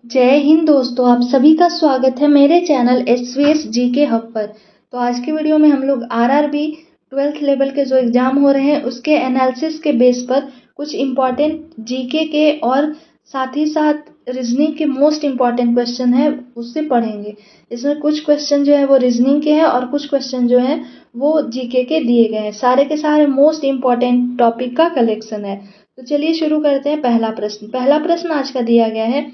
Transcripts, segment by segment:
जय हिंद दोस्तों, आप सभी का स्वागत है मेरे चैनल एसवीएस जीके हब पर। तो आज की वीडियो में हम लोग आरआरबी 12th लेवल के जो एग्जाम हो रहे हैं उसके एनालिसिस के बेस पर कुछ इम्पॉर्टेंट जीके के और साथ ही साथ रीजनिंग के मोस्ट इम्पॉर्टेंट क्वेश्चन है उससे पढ़ेंगे। इसमें कुछ क्वेश्चन जो है वो रीजनिंग के हैं और कुछ क्वेश्चन जो है वो जीके के दिए गए हैं। सारे के सारे मोस्ट इम्पॉर्टेंट टॉपिक का कलेक्शन है। तो चलिए शुरू करते हैं। पहला प्रश्न आज का दिया गया है,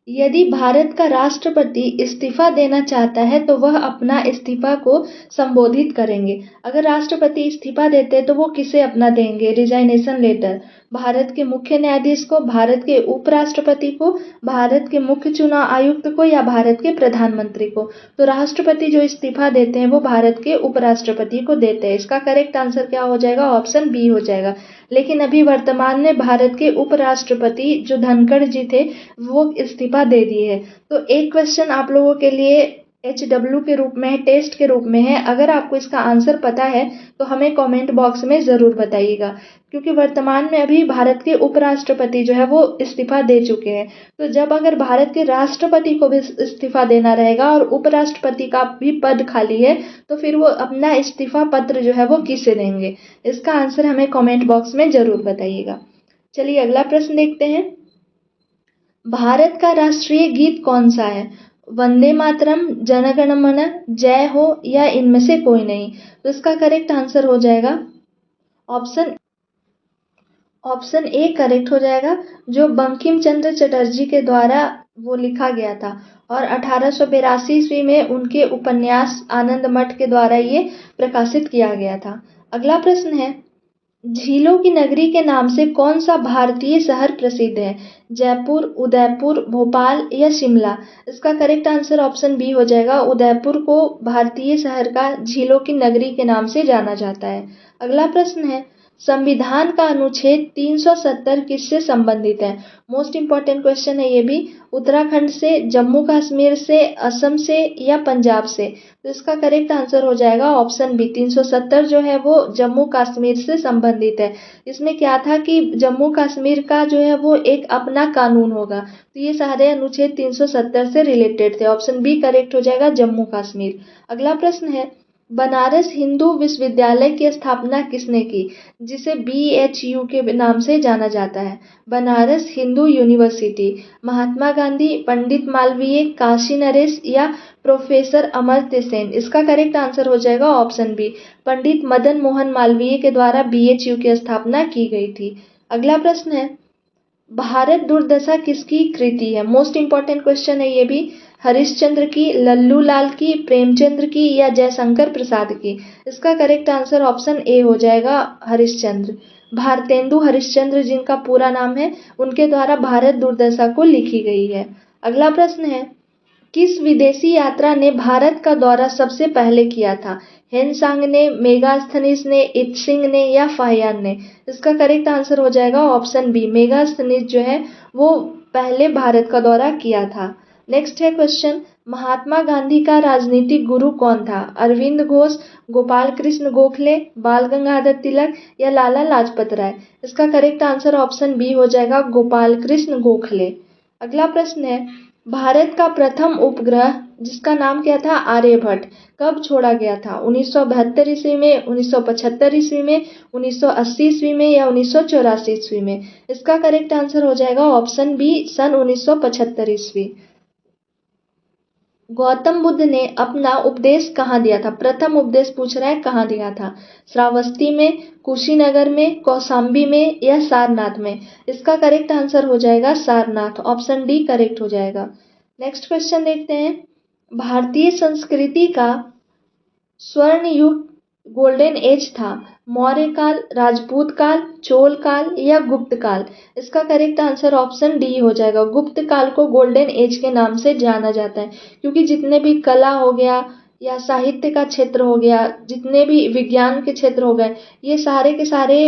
यदि भारत का राष्ट्रपति इस्तीफा देना चाहता है तो वह अपना इस्तीफा को संबोधित करेंगे। अगर राष्ट्रपति इस्तीफा देते तो वो किसे अपना देंगे रिजाइनेशन लेटर? भारत के मुख्य न्यायाधीश को, भारत के उपराष्ट्रपति को, भारत के मुख्य चुनाव आयुक्त को या भारत के प्रधानमंत्री को? तो राष्ट्रपति जो इस्तीफा देते हैं वो भारत के उपराष्ट्रपति को देते हैं। इसका करेक्ट आंसर क्या हो जाएगा? ऑप्शन बी हो जाएगा। लेकिन अभी वर्तमान में भारत के उपराष्ट्रपति जो धनखड़ जी थे वो इस्तीफा दे दिए है। तो एक क्वेश्चन आप लोगों के लिए HW के रूप में है, टेस्ट के रूप में है। अगर आपको इसका आंसर पता है तो हमें कमेंट बॉक्स में ज़रूर बताइएगा, क्योंकि वर्तमान में अभी भारत के उपराष्ट्रपति जो है वो इस्तीफा दे चुके हैं। तो जब अगर भारत के राष्ट्रपति को भी इस्तीफा देना रहेगा और उपराष्ट्रपति का भी पद खाली है तो फिर वो अपना इस्तीफा पत्र जो है वो किसे देंगे? इसका आंसर हमें कमेंट बॉक्स में ज़रूर बताइएगा। चलिए अगला प्रश्न देखते हैं। भारत का राष्ट्रीय गीत कौन सा है? वंदे मातरम, जन गण मन, जय हो या इनमें से कोई नहीं? तो इसका करेक्ट आंसर हो जाएगा ऑप्शन ऑप्शन ए करेक्ट हो जाएगा, जो बंकिम चंद्र चटर्जी के द्वारा वो लिखा गया था और 1882 ईस्वी में उनके उपन्यास आनंद मठ के द्वारा ये प्रकाशित किया गया था। अगला प्रश्न है, झीलों की नगरी के नाम से कौन सा भारतीय शहर प्रसिद्ध है? जयपुर, उदयपुर, भोपाल या शिमला? इसका करेक्ट आंसर ऑप्शन बी हो जाएगा। उदयपुर को भारतीय शहर का झीलों की नगरी के नाम से जाना जाता है। अगला प्रश्न है, संविधान का अनुच्छेद 370 किससे संबंधित है? मोस्ट इंपॉर्टेंट क्वेश्चन है ये भी। उत्तराखंड से, जम्मू कश्मीर से, असम से या पंजाब से? तो इसका करेक्ट आंसर हो जाएगा ऑप्शन बी। 370 जो है वो जम्मू कश्मीर से संबंधित है। इसमें क्या था कि जम्मू कश्मीर का जो है वो एक अपना कानून होगा, तो ये सारे अनुच्छेद 370 से रिलेटेड थे। ऑप्शन बी करेक्ट हो जाएगा, जम्मू कश्मीर। अगला प्रश्न है, बनारस हिंदू विश्वविद्यालय की स्थापना किसने की, जिसे BHU के नाम से जाना जाता है? बनारस हिंदू यूनिवर्सिटी, महात्मा गांधी, पंडित मालवीय, काशी नरेश या प्रोफेसर अमर्त्य सेन? इसका करेक्ट आंसर हो जाएगा ऑप्शन बी, पंडित मदन मोहन मालवीय के द्वारा BHU की स्थापना की गई थी। अगला प्रश्न है, भारत दुर्दशा किसकी कृति है? मोस्ट इंपॉर्टेंट क्वेश्चन है ये भी। हरिश्चंद्र की, लल्लू लाल की, प्रेमचंद्र की या जयशंकर प्रसाद की? इसका करेक्ट आंसर ऑप्शन ए हो जाएगा, हरिश्चंद्र। भारतेंदु हरिश्चंद्र जिनका पूरा नाम है, उनके द्वारा भारत दुर्दशा को लिखी गई है। अगला प्रश्न है, किस विदेशी यात्रा ने भारत का दौरा सबसे पहले किया था? हेनसांग ने, मेगास्थनीज ने, इत्सिंग ने या फाहियान ने? इसका करेक्ट आंसर हो जाएगा ऑप्शन बी, मेगास्थनीज जो है वो पहले भारत का दौरा किया था। नेक्स्ट है क्वेश्चन, महात्मा गांधी का राजनीतिक गुरु कौन था? अरविंद घोष, गोपाल कृष्ण गोखले, बाल गंगाधर तिलक या लाला लाजपत राय? इसका करेक्ट आंसर ऑप्शन बी हो जाएगा, गोपाल कृष्ण गोखले। अगला प्रश्न है, भारत का प्रथम उपग्रह जिसका नाम क्या था? आर्यभट्ट, कब छोड़ा गया था? 1972 ईस्वी में, 1975 ईस्वी में, 1980 ईस्वी में या 1984 ईस्वी में? इसका करेक्ट आंसर हो जाएगा ऑप्शन बी, सन 1975 ईस्वी। गौतम बुद्ध ने अपना उपदेश कहाँ दिया था? प्रथम उपदेश पूछ रहा है, कहाँ दिया था? श्रावस्ती में, कुशीनगर में, कौशाम्बी में या सारनाथ में? इसका करेक्ट आंसर हो जाएगा सारनाथ। ऑप्शन डी करेक्ट हो जाएगा। नेक्स्ट क्वेश्चन देखते हैं, भारतीय संस्कृति का स्वर्ण युग गोल्डन एज था, मौर्य काल, राजपूत काल, चोल काल या गुप्त काल? इसका करेक्ट आंसर ऑप्शन डी हो जाएगा, गुप्त काल को गोल्डन एज के नाम से जाना जाता है, क्योंकि जितने भी कला हो गया या साहित्य का क्षेत्र हो गया, जितने भी विज्ञान के क्षेत्र हो गए, ये सारे के सारे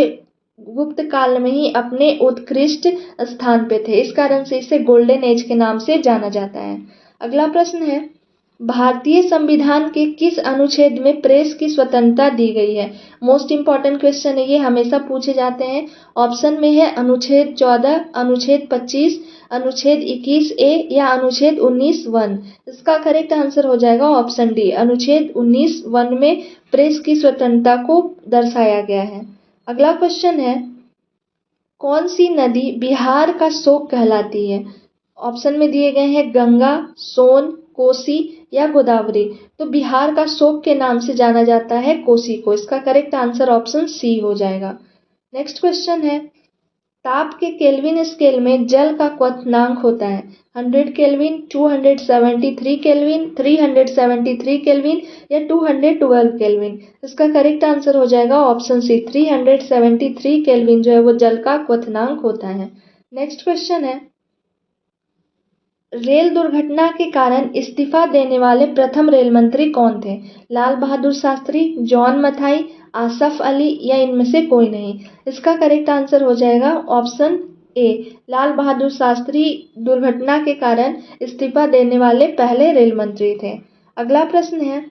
गुप्त काल में ही अपने उत्कृष्ट स्थान पे थे। इस कारण से इसे गोल्डन एज के नाम से जाना जाता है। अगला प्रश्न है, भारतीय संविधान के किस अनुच्छेद में प्रेस की स्वतंत्रता दी गई है? मोस्ट इंपॉर्टेंट क्वेश्चन है ये, हमेशा पूछे जाते हैं। ऑप्शन में है अनुच्छेद 14, अनुच्छेद 25, अनुच्छेद 21A या अनुच्छेद 19(1). इसका करेक्ट आंसर हो जाएगा ऑप्शन डी, अनुच्छेद 19(1) में प्रेस की स्वतंत्रता को दर्शाया गया है। अगला क्वेश्चन है, कौन सी नदी बिहार का शोक कहलाती है? ऑप्शन में दिए गए हैं गंगा, सोन, कोसी या गोदावरी। तो बिहार का शोक के नाम से जाना जाता है कोसी को। इसका करेक्ट आंसर ऑप्शन सी हो जाएगा। नेक्स्ट क्वेश्चन है, ताप के केल्विन स्केल में जल का क्वथनांक होता है 100 केल्विन, 273 केल्विन, 373 केल्विन या 212 केल्विन। इसका करेक्ट आंसर हो जाएगा ऑप्शन सी, 373 केल्विन जो है वो जल का क्वथनांक होता है। नेक्स्ट क्वेश्चन है, रेल दुर्घटना के कारण इस्तीफा देने वाले प्रथम रेल मंत्री कौन थे? लाल बहादुर शास्त्री, जॉन मथाई, आसफ अली या इनमें से कोई नहीं। इसका करेक्ट आंसर हो जाएगा ऑप्शन ए, लाल बहादुर शास्त्री दुर्घटना के कारण इस्तीफा देने वाले पहले रेल मंत्री थे। अगला प्रश्न है,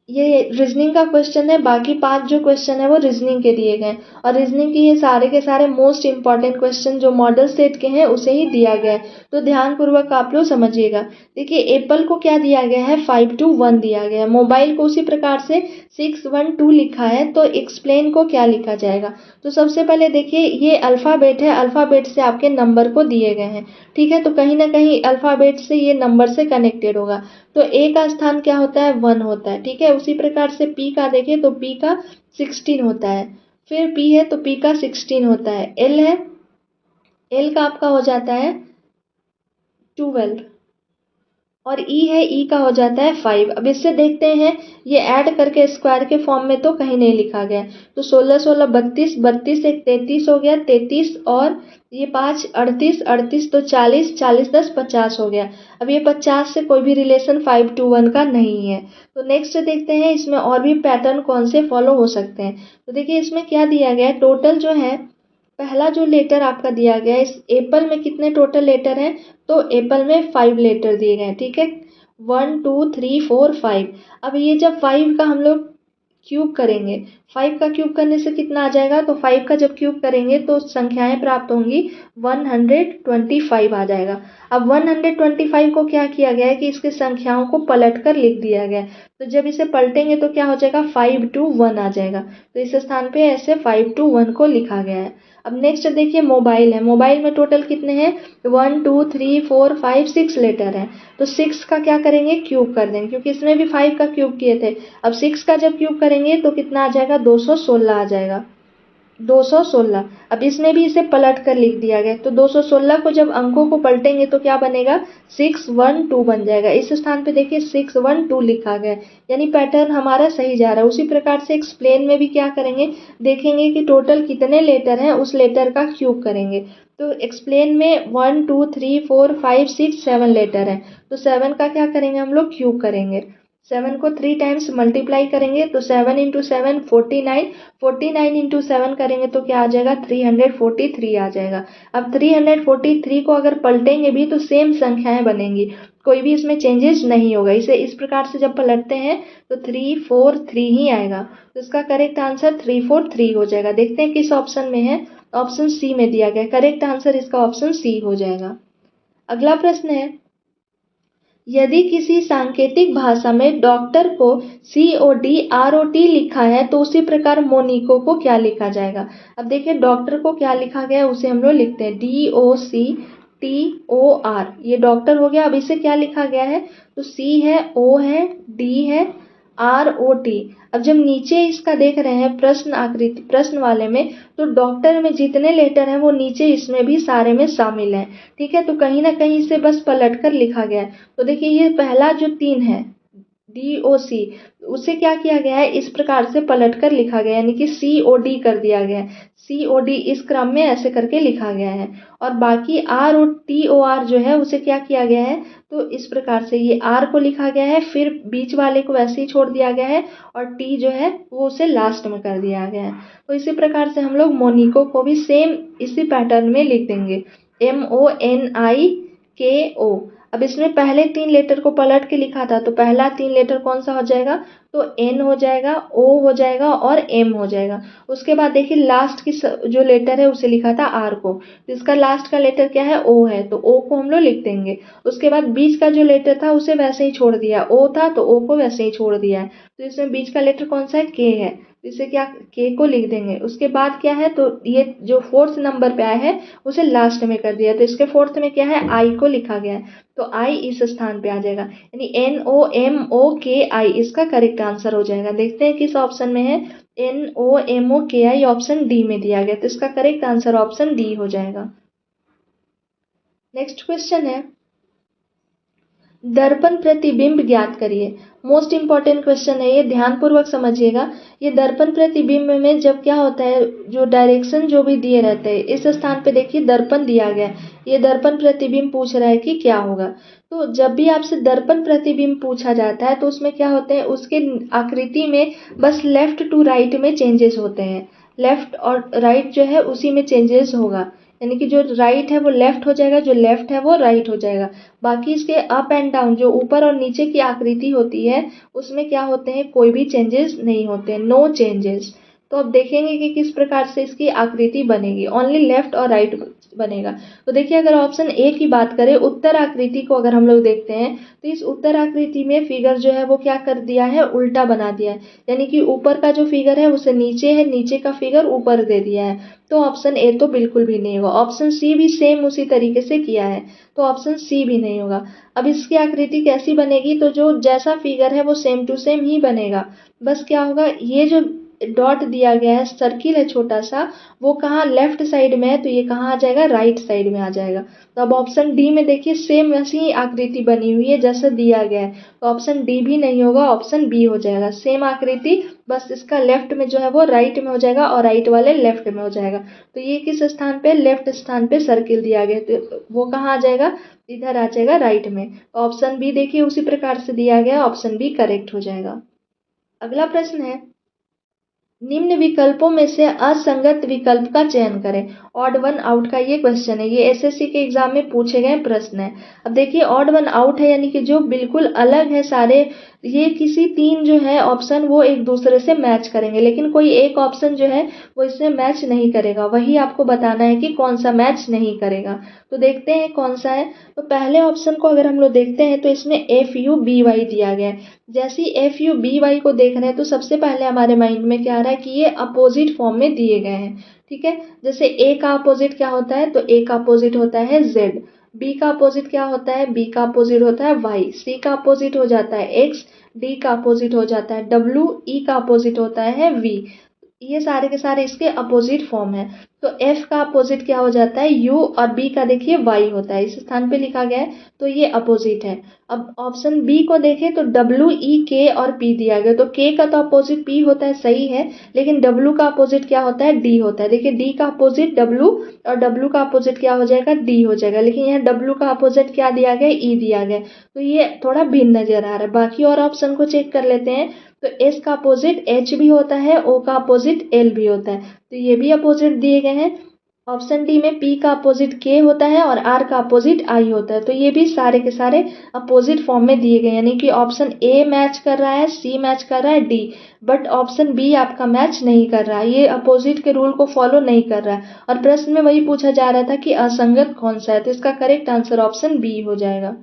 ये रीजनिंग का क्वेश्चन है। बाकी 5 जो क्वेश्चन है वो रीजनिंग के दिए गए और रीजनिंग की ये सारे के सारे मोस्ट इंपॉर्टेंट क्वेश्चन जो मॉडल सेट के हैं उसे ही दिया गया है, तो ध्यानपूर्वक आप लोग समझिएगा। देखिए, एप्पल को क्या दिया गया है, 521 दिया गया है। मोबाइल को उसी प्रकार से 612 लिखा है, तो एक्सप्लेन को क्या लिखा जाएगा? तो सबसे पहले देखिए, ये अल्फ़ाबेट है, अल्फ़ाबेट से आपके नंबर को दिए गए हैं, ठीक है। तो कहीं ना कहीं अल्फ़ाबेट से ये नंबर से कनेक्टेड होगा। तो ए का स्थान क्या होता है, 1 होता है, ठीक है। उसी प्रकार से पी का देखें तो पी का 16 होता है, फिर पी है तो पी का 16 होता है। एल है, एल का आपका हो जाता है 12 और ई है, ई का हो जाता है 5। अब इससे देखते हैं, ये ऐड करके स्क्वायर के फॉर्म में तो कहीं नहीं लिखा गया। तो 16 16 32, 32 एक 33 हो गया, 33 और ये 5 38, 38 तो 40, 40 10 50 हो गया। अब ये 50 से कोई भी रिलेशन 521 का नहीं है। तो नेक्स्ट देखते हैं इसमें और भी पैटर्न कौन से फॉलो हो सकते हैं। तो देखिए, इसमें क्या दिया गया है, टोटल जो है पहला जो लेटर आपका दिया गया है, इस एप्पल में कितने टोटल लेटर हैं, तो एप्पल में 5 लेटर दिए गए हैं, ठीक है। 1 2 3 4 5। अब ये जब 5 का हम लोग क्यूब करेंगे, 5 का क्यूब करने से कितना आ जाएगा, तो 5 का जब क्यूब करेंगे तो संख्याएं प्राप्त होंगी 125 आ जाएगा। अब 125 को क्या किया गया है कि इसके संख्याओं को पलट कर लिख दिया गया है। तो जब इसे पलटेंगे तो क्या हो जाएगा, 521 आ जाएगा। तो इस स्थान पे ऐसे 521 को लिखा गया है। अब नेक्स्ट देखिए, मोबाइल है। मोबाइल में टोटल कितने हैं, 1 2 3 4 5 6 लेटर हैं। तो 6 का क्या करेंगे, क्यूब कर देंगे, क्योंकि इसमें भी 5 का क्यूब किए थे। अब 6 का जब क्यूब करेंगे तो कितना आ जाएगा, 216 आ जाएगा, 216। अब इसमें भी इसे पलट कर लिख दिया गया। तो 216 को जब अंकों को पलटेंगे तो क्या बनेगा, 612 बन जाएगा। इस स्थान पे देखिए 612 लिखा गया है, यानी पैटर्न हमारा सही जा रहा है। उसी प्रकार से एक्सप्लेन में भी क्या करेंगे, देखेंगे कि टोटल कितने लेटर हैं, उस लेटर का क्यूब करेंगे। तो एक्सप्लेन में 1 2 3 4 5 6 7 लेटर हैं, तो 7 का क्या करेंगे हम लोग, क्यूब करेंगे। 7 को 3 टाइम्स मल्टीप्लाई करेंगे तो 7 इंटू 7 49, 49 इंटू 7 करेंगे तो क्या आ जाएगा, 343 आ जाएगा। अब 343 को अगर पलटेंगे भी तो सेम संख्याएं बनेंगी, कोई भी इसमें चेंजेस नहीं होगा। इसे इस प्रकार से जब पलटते हैं तो 343 ही आएगा। तो इसका करेक्ट आंसर 343 हो जाएगा। देखते हैं किस ऑप्शन में है, ऑप्शन सी में दिया गया। करेक्ट आंसर इसका ऑप्शन सी हो जाएगा। अगला प्रश्न है, यदि किसी सांकेतिक भाषा में डॉक्टर को COD ROT लिखा है तो उसी प्रकार मोनिको को क्या लिखा जाएगा? अब देखिए, डॉक्टर को क्या लिखा गया है उसे हम लोग लिखते हैं DOCTOR, ये डॉक्टर हो गया। अब इसे क्या लिखा गया है, तो C है, O है, D है, ROT। अब जब नीचे इसका देख रहे हैं प्रश्न आकृति, प्रश्न वाले में, तो डॉक्टर में जितने लेटर हैं वो नीचे इसमें भी सारे में शामिल हैं, ठीक है। तो कहीं ना कहीं इसे बस पलट कर लिखा गया है। तो देखिए, ये पहला जो 3 है DOC, उसे क्या किया गया है, इस प्रकार से पलट कर लिखा गया, यानी कि COD कर दिया गया है। COD इस क्रम में ऐसे करके लिखा गया है। और बाकी ROTOR जो है उसे क्या किया गया है, तो इस प्रकार से ये R को लिखा गया है, फिर बीच वाले को वैसे ही छोड़ दिया गया है और T जो है वो उसे लास्ट में कर दिया गया है। तो इसी प्रकार से हम लोग मोनिको को भी सेम इसी पैटर्न में लिख देंगे, MONIKO। अब इसमें पहले 3 लेटर को पलट के लिखा था, तो पहला 3 लेटर कौन सा हो जाएगा, तो N हो जाएगा, O हो जाएगा और M हो जाएगा। उसके बाद देखिए लास्ट की जो लेटर है उसे लिखा था R को, तो इसका लास्ट का लेटर क्या है, O है, तो O को हम लोग लिख देंगे। उसके बाद बीच का जो लेटर था उसे वैसे ही छोड़ दिया, O था तो O को वैसे ही छोड़ दिया है, तो इसमें बीच का लेटर कौन सा है, K है, इसे क्या K को लिख देंगे। उसके बाद क्या है, तो ये जो 4th नंबर पे आया है उसे लास्ट में कर दिया, तो इसके 4th में क्या है, I को लिखा गया है, तो I इस स्थान पे आ जाएगा, यानी NOMOKI इसका करेक्ट आंसर हो जाएगा। देखते हैं किस ऑप्शन में है, NOMOKI ऑप्शन डी में दिया गया, तो इसका करेक्ट आंसर ऑप्शन डी हो जाएगा। नेक्स्ट क्वेश्चन है, दर्पण प्रतिबिंब ज्ञात करिए। मोस्ट इंपॉर्टेंट क्वेश्चन है ये, ध्यान पूर्वक समझिएगा। ये दर्पण प्रतिबिंब में जब क्या होता है, जो डायरेक्शन जो भी दिए रहते हैं, इस स्थान पे देखिए दर्पण दिया गया है, ये दर्पण प्रतिबिंब पूछ रहा है कि क्या होगा। तो जब भी आपसे दर्पण प्रतिबिंब पूछा जाता है तो उसमें क्या होते हैं, उसके आकृति में बस लेफ्ट टू राइट में चेंजेस होते हैं, लेफ्ट और राइट जो है उसी में चेंजेस होगा, यानी कि जो राइट है वो लेफ्ट हो जाएगा, जो लेफ्ट है वो राइट हो जाएगा। बाकी इसके अप एंड डाउन जो ऊपर और नीचे की आकृति होती है उसमें क्या होते हैं, कोई भी चेंजेस नहीं होते हैं, नो चेंजेस। तो अब देखेंगे कि किस प्रकार से इसकी आकृति बनेगी, ओनली लेफ्ट और राइट बनेगा। तो देखिए अगर ऑप्शन ए की बात करें, उत्तर आकृति को अगर हम लोग देखते हैं तो इस उत्तर आकृति में फिगर जो है वो क्या कर दिया है, उल्टा बना दिया है, यानी कि ऊपर का जो फिगर है उसे नीचे है, नीचे का फिगर ऊपर दे दिया है, तो ऑप्शन ए तो बिल्कुल भी नहीं होगा। ऑप्शन सी भी सेम उसी तरीके से किया है, तो ऑप्शन सी भी नहीं होगा। अब इसकी आकृति कैसी बनेगी, तो जो जैसा फिगर है वो सेम टू सेम ही बनेगा, बस क्या होगा, ये जो डॉट दिया गया है, सर्किल है छोटा सा, वो कहाँ लेफ्ट साइड में है, तो ये कहाँ आ जाएगा, राइट साइड में आ जाएगा। तो अब ऑप्शन डी में देखिए सेम वैसी ही आकृति बनी हुई है जैसा दिया गया है, तो ऑप्शन डी भी नहीं होगा, ऑप्शन बी हो जाएगा। सेम आकृति, बस इसका लेफ्ट में जो है वो राइट में हो जाएगा और राइट वाले लेफ्ट में हो जाएगा। तो ये किस स्थान पे, लेफ्ट स्थान पे सर्किल दिया गया, तो वो कहाँ आ जाएगा, इधर आ जाएगा राइट में। ऑप्शन बी देखिए उसी प्रकार से दिया गया, ऑप्शन बी करेक्ट हो जाएगा। अगला प्रश्न है, निम्न विकल्पों में से असंगत विकल्प का चयन करें। ऑड वन आउट का ये क्वेश्चन है, ये एसएससी के एग्जाम में पूछे गए प्रश्न है। अब देखिए ऑड वन आउट है, यानी कि जो बिल्कुल अलग है सारे, ये किसी 3 जो है ऑप्शन वो एक दूसरे से मैच करेंगे, लेकिन कोई एक ऑप्शन जो है वो इससे मैच नहीं करेगा, वही आपको बताना है कि कौन सा मैच नहीं करेगा। तो देखते हैं कौन सा है। तो पहले ऑप्शन को अगर हम लोग देखते हैं तो इसमें FUBY दिया गया है। जैसे ही FUBY को देख रहे हैं तो सबसे पहले हमारे माइंड में क्या आ रहा है कि ये अपोजिट फॉर्म में दिए गए हैं, ठीक है। जैसे A का अपोजिट क्या होता है, तो A का अपोजिट होता है Z, B का अपोजिट क्या होता है, B का अपोजिट होता है Y, C का अपोजिट हो जाता है X, D का अपोजिट हो जाता है W, E का अपोजिट होता है V। ये सारे के सारे इसके अपोजिट फॉर्म है। तो F का अपोजिट क्या हो जाता है, U, और B का देखिए Y होता है, इस स्थान पे लिखा गया है, तो ये अपोजिट है। अब ऑप्शन बी को देखें तो W, E, K और P दिया गया, तो K का तो अपोजिट P होता है, सही है, लेकिन W का अपोजिट क्या होता है, D होता है। देखिए D का अपोजिट W और W का अपोजिट क्या हो जाएगा, D हो जाएगा, लेकिन यहाँ W का अपोजिट क्या दिया गया, E दिया गया, तो ये थोड़ा भिन्न नजर आ रहा है। बाकी और ऑप्शन को चेक कर लेते हैं। तो S का अपोजिट H भी होता है, O का अपोजिट L भी होता है, तो ये भी अपोजिट दिए गए हैं। ऑप्शन डी में P का अपोजिट K होता है और R का अपोजिट I होता है, तो ये भी सारे के सारे अपोजिट फॉर्म में दिए गए, यानी कि ऑप्शन A मैच कर रहा है, C मैच कर रहा है, D, बट ऑप्शन B आपका मैच नहीं कर रहा है, ये अपोजिट के रूल को फॉलो नहीं कर रहा है। और प्रश्न में वही पूछा जा रहा था कि असंगत कौन सा है, तो इसका करेक्ट आंसर ऑप्शन B हो जाएगा।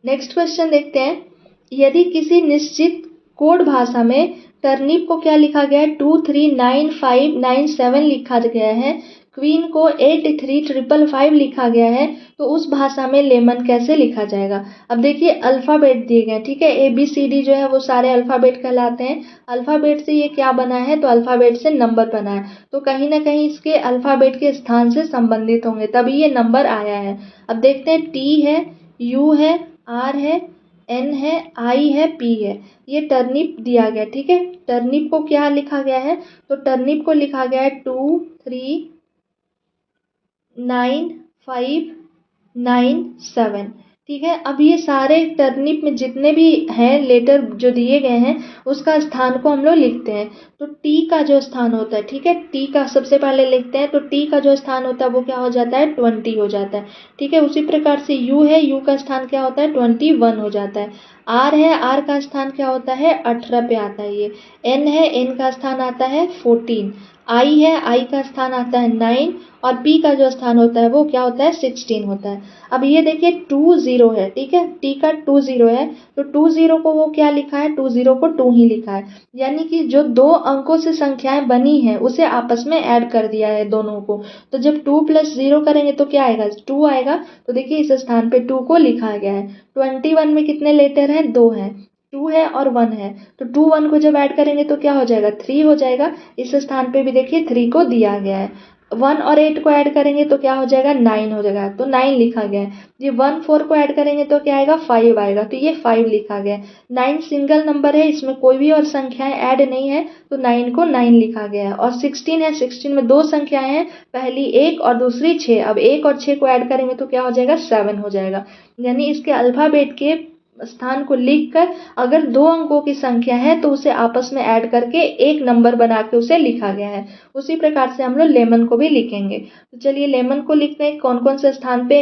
नेक्स्ट क्वेश्चन देखते हैं, यदि किसी निश्चित कोड भाषा में टर्निप को क्या लिखा गया है, 239597 लिखा गया है, क्वीन को 83555 लिखा गया है, तो उस भाषा में लेमन कैसे लिखा जाएगा। अब देखिए अल्फ़ाबेट दिए गए, ठीक है, ABCD जो है वो सारे अल्फ़ाबेट कहलाते हैं। अल्फ़ाबेट से ये क्या बना है, तो अल्फ़ाबेट से नंबर बना है, तो कहीं ना कहीं इसके अल्फ़ाबेट के स्थान से संबंधित होंगे तभी ये नंबर आया है। अब देखते हैं, T है, U है, R है, N है, I है, P है, ये टर्निप दिया गया, ठीक है। टर्निप को क्या लिखा गया है, तो टर्निप को लिखा गया है 239597, ठीक है। अब ये सारे टर्निप में जितने भी हैं लेटर जो दिए गए हैं उसका स्थान को हम लोग लिखते हैं। तो टी का जो स्थान होता है, ठीक है, टी का सबसे पहले लिखते हैं। तो टी का जो स्थान होता है वो क्या हो जाता है, 20 हो जाता है। ठीक है। उसी प्रकार से यू है, यू का स्थान क्या होता है, 21 हो जाता है। आर है, आर का स्थान क्या होता है, 18 पे आता है ये। एन है, एन का स्थान आता है 14। आई है, आई का स्थान आता है 9। और पी का जो स्थान होता है वो क्या होता है, 16 होता है। अब ये देखिए 20 है, ठीक है, टी का 20 है। तो 20 को वो क्या लिखा है, 20 को 2 ही लिखा है। यानी कि जो 2 अंकों से संख्याएं बनी है उसे आपस में ऐड कर दिया है दोनों को। तो जब 2 + 0 करेंगे तो क्या आएगा, 2 आएगा। तो देखिए इस स्थान पे 2 को लिखा गया है। 21 में कितने लेटर हैं, 2 हैं, 2 है और 1 है। तो 2 1 को जब ऐड करेंगे तो क्या हो जाएगा, 3 हो जाएगा। इस स्थान पे भी देखिए 3 को दिया गया है। 1 और 8 को ऐड करेंगे तो क्या हो जाएगा, 9 हो जाएगा। तो 9 लिखा गया है। ये 1 4 को ऐड करेंगे तो क्या आएगा, 5 आएगा। तो ये 5 लिखा गया है। 9 सिंगल नंबर है, इसमें कोई भी और संख्याएं ऐड नहीं है। तो 9 को 9 लिखा गया है। और 16 है, 16 में 2 संख्याएं हैं, पहली 1 और दूसरी 6। अब 1 और 6 को ऐड करेंगे तो क्या हो जाएगा, 7 हो जाएगा। यानी इसके अल्फाबेट के स्थान को लिखकर अगर 2 अंकों की संख्या है तो उसे आपस में ऐड करके एक नंबर बना के उसे लिखा गया है। उसी प्रकार से हम लोग लेमन को भी लिखेंगे। तो चलिए लेमन को लिखते हैं, कौन कौन से स्थान पे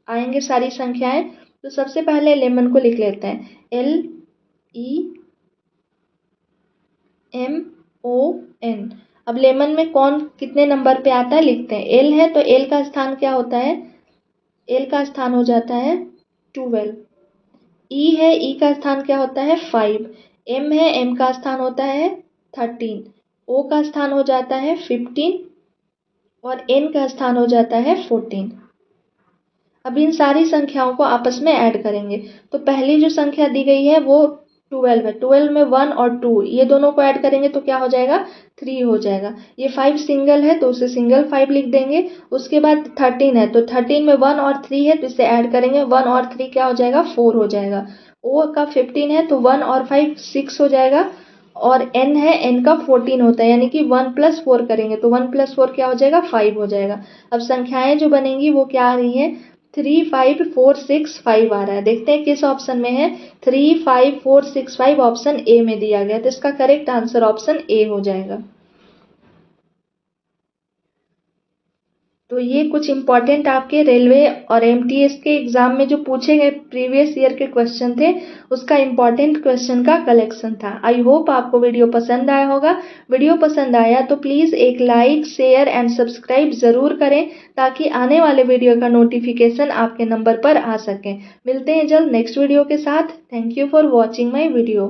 आएंगे सारी संख्याएं। तो सबसे पहले लेमन को लिख लेते हैं, LEMON। अब लेमन में कौन कितने नंबर पे आता है लिखते हैं। एल है तो एल का स्थान क्या होता है, एल का स्थान हो जाता है 12। ई है, ई का स्थान क्या होता है 5। एम है, एम का स्थान होता है 13। ओ का स्थान हो जाता है 15। और एन का स्थान हो जाता है 14। अब इन सारी संख्याओं को आपस में ऐड करेंगे। तो पहली जो संख्या दी गई है वो 12 है। 12 में 1 और 2 ये दोनों को ऐड करेंगे तो क्या हो जाएगा, 3 हो जाएगा। ये 5 सिंगल है तो उसे सिंगल 5 लिख देंगे। उसके बाद 13 है तो 13 में 1 और 3 है तो इसे ऐड करेंगे, 1 और 3 क्या हो जाएगा, 4 हो जाएगा। ओ का 15 है तो 1 और 5 6 हो जाएगा। और एन है, एन का 14 होता है, यानी कि 1 + 4 करेंगे तो 1 + 4 क्या हो जाएगा, 5 हो जाएगा। अब संख्याएं जो बनेंगी वो क्या आ रही है, 3 5 4 6 5 आ रहा है। देखते हैं किस ऑप्शन में है, 3 5 4 6 5 ऑप्शन ए में दिया गया। तो इसका करेक्ट आंसर ऑप्शन ए हो जाएगा। तो ये कुछ इंपॉर्टेंट आपके रेलवे और एमटीएस के एग्जाम में जो पूछे गए प्रीवियस ईयर के क्वेश्चन थे उसका इंपॉर्टेंट क्वेश्चन का कलेक्शन था। आई होप आपको वीडियो पसंद आया होगा। वीडियो पसंद आया तो प्लीज़ एक लाइक शेयर एंड सब्सक्राइब ज़रूर करें ताकि आने वाले वीडियो का नोटिफिकेशन आपके नंबर पर आ सके। मिलते हैं जल्द नेक्स्ट वीडियो के साथ। Thank you for watching my video.